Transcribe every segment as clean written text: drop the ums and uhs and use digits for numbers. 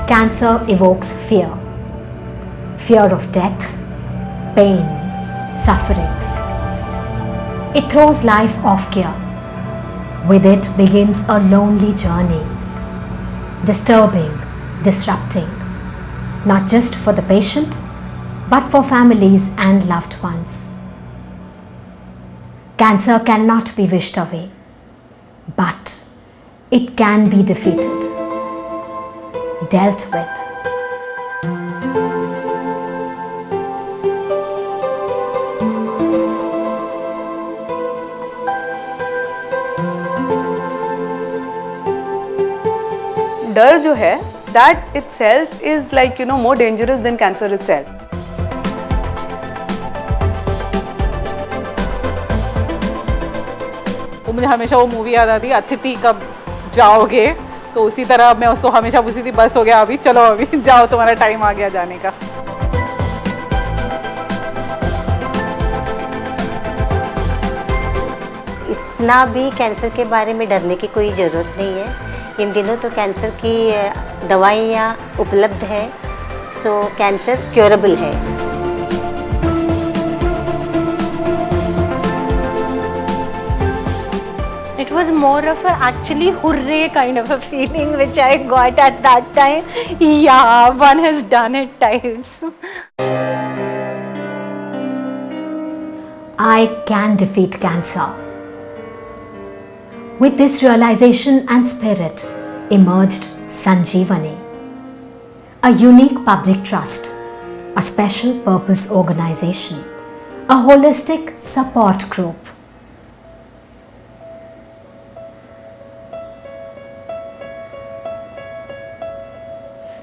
Cancer evokes fear. Fear of death, pain, suffering. It throws life off gear. With it begins a lonely journey. Disturbing, disrupting. Not just for the patient, but for families and loved ones. Cancer cannot be wished away, but it can be defeated, dealt with. डर जो है, that itself is like more dangerous than cancer itself. मुझे हमेशा वो movie याद आती है, अतिथि कब जाओगे, तो उसी तरह मैं उसको हमेशा पूछती थी, बस हो गया अभी, चलो अभी जाओ, तुम्हारा टाइम आ गया जाने का। इतना भी कैंसर के बारे में डरने की कोई ज़रूरत नहीं है। इन दिनों तो कैंसर की दवाइयाँ उपलब्ध है, सो कैंसर क्योरेबल है। It was more of a actually hooray kind of a feeling which I got at that time. Yeah, one has done it types. I can defeat cancer. With this realization and spirit emerged Sanjeevani, a unique public trust, a special purpose organization, a holistic support group.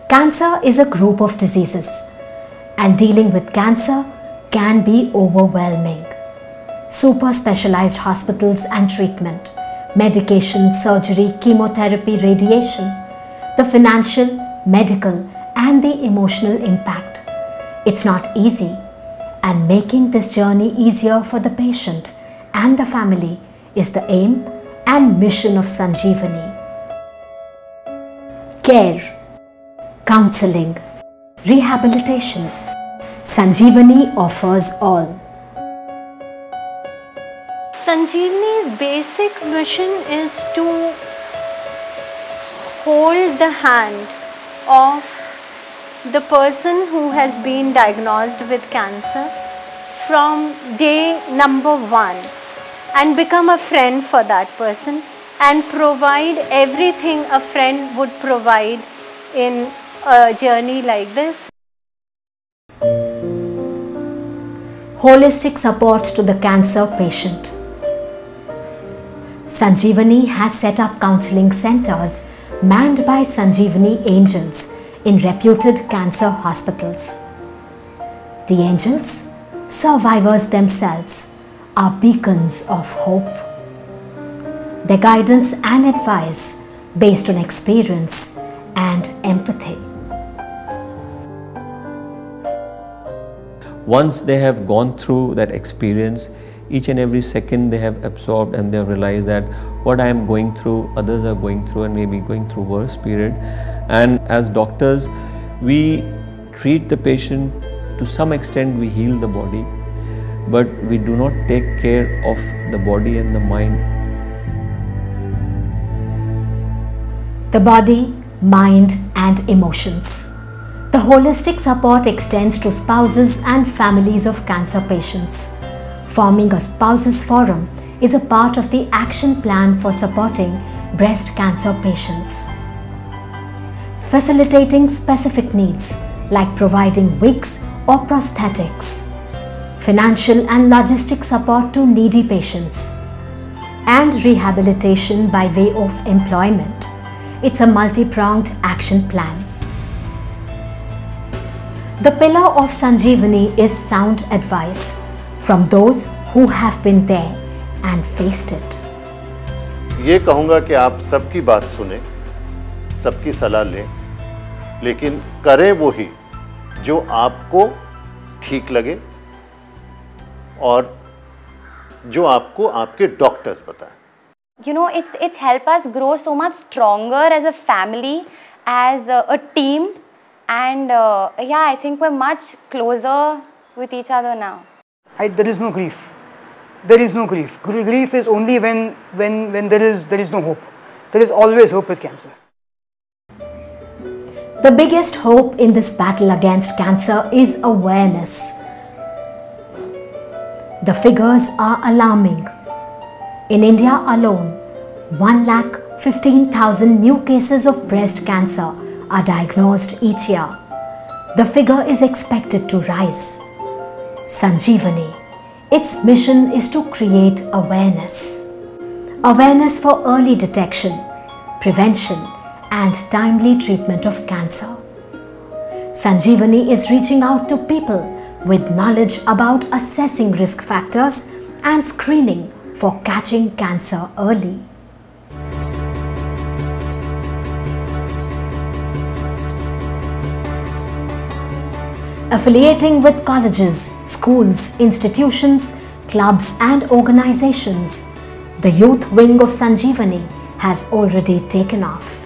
Cancer is a group of diseases, and dealing with cancer can be overwhelming. Super specialized hospitals and treatment, medication, surgery, chemotherapy, radiation, the financial, medical, and the emotional impact. It's not easy, and making this journey easier for the patient and the family is the aim and mission of Sanjeevani. Care, counseling, rehabilitation. Sanjeevani offers all. Sanjeevani's basic mission is to hold the hand of the person who has been diagnosed with cancer from day number 1 and become a friend for that person and provide everything a friend would provide in a journey like this. Holistic support to the cancer patient. Sanjeevani has set up counseling centers manned by Sanjeevani Angels in reputed cancer hospitals. The angels, survivors themselves, are beacons of hope. Their guidance and advice based on experience and empathy. Once they have gone through that experience, each and every second they have absorbed and they have realized that what I am going through, others are going through and maybe going through worse period. And as doctors, we treat the patient to some extent, we heal the body, but we do not take care of the body and the mind. The body, mind and emotions. The holistic support extends to spouses and families of cancer patients. Forming a spouses forum is a part of the action plan for supporting breast cancer patients. Facilitating specific needs like providing wigs or prosthetics, financial and logistic support to needy patients, and rehabilitation by way of employment. It's a multi-pronged action plan. The pillar of Sanjeevani is sound advice from those who have been there and faced it. ये कहूँगा कि आप सबकी बात सुने, सबकी सलाह लें, लेकिन करें वो ही जो आपको ठीक लगे और जो आपको आपके डॉक्टर्स बताएं. You know, it's helped us grow so much stronger as a family as a team, and yeah, I think we're much closer with each other now. There is no grief. There is no grief. Grief is only when there is no hope. There is always hope with cancer. The biggest hope in this battle against cancer is awareness. The figures are alarming. In India alone, 1,15,000 new cases of breast cancer are diagnosed each year. The figure is expected to rise. Sanjeevani, its mission is to create awareness. Awareness for early detection, prevention, and timely treatment of cancer. Sanjeevani is reaching out to people with knowledge about assessing risk factors and screening for catching cancer early. Affiliating with colleges, schools, institutions, clubs and organizations, the youth wing of Sanjeevani has already taken off.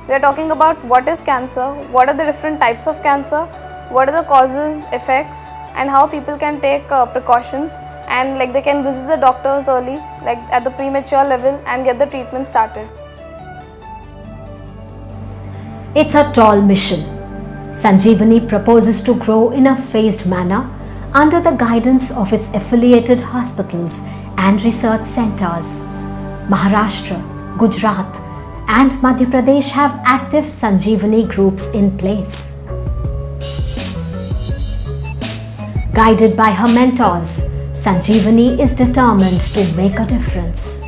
We are talking about what is cancer, what are the different types of cancer, what are the causes, effects, and how people can take precautions, and like they can visit the doctors early, like at the premature level, and get the treatment started. It's a tall mission. Sanjeevani proposes to grow in a phased manner under the guidance of its affiliated hospitals and research centers. Maharashtra, Gujarat, and Madhya Pradesh have active Sanjeevani groups in place. Guided by her mentors, Sanjeevani is determined to make a difference.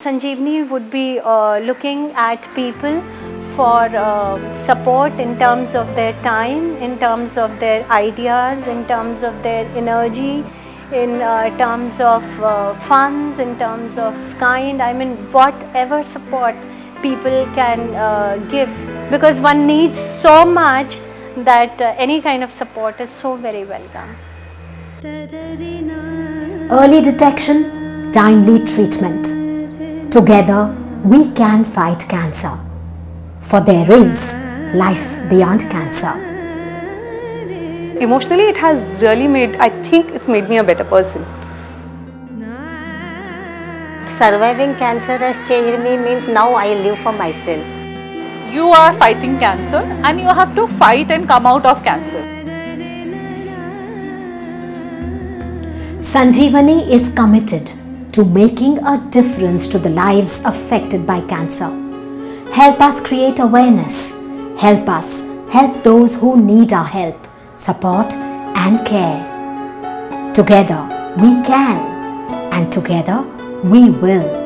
Sanjeevani would be looking at people for support in terms of their time, in terms of their ideas, in terms of their energy, in terms of funds, in terms of kind. I mean, whatever support people can give, because one needs so much that any kind of support is so very welcome. Early detection, timely treatment. Together, we can fight cancer. For there is life beyond cancer. Emotionally, it has really I think it's made me a better person. Surviving cancer has changed me means now I live for myself. You are fighting cancer and you have to fight and come out of cancer. Sanjeevani is committed to making a difference to the lives affected by cancer. Help us create awareness. Help us help those who need our help, support and care. Together we can, and together we will.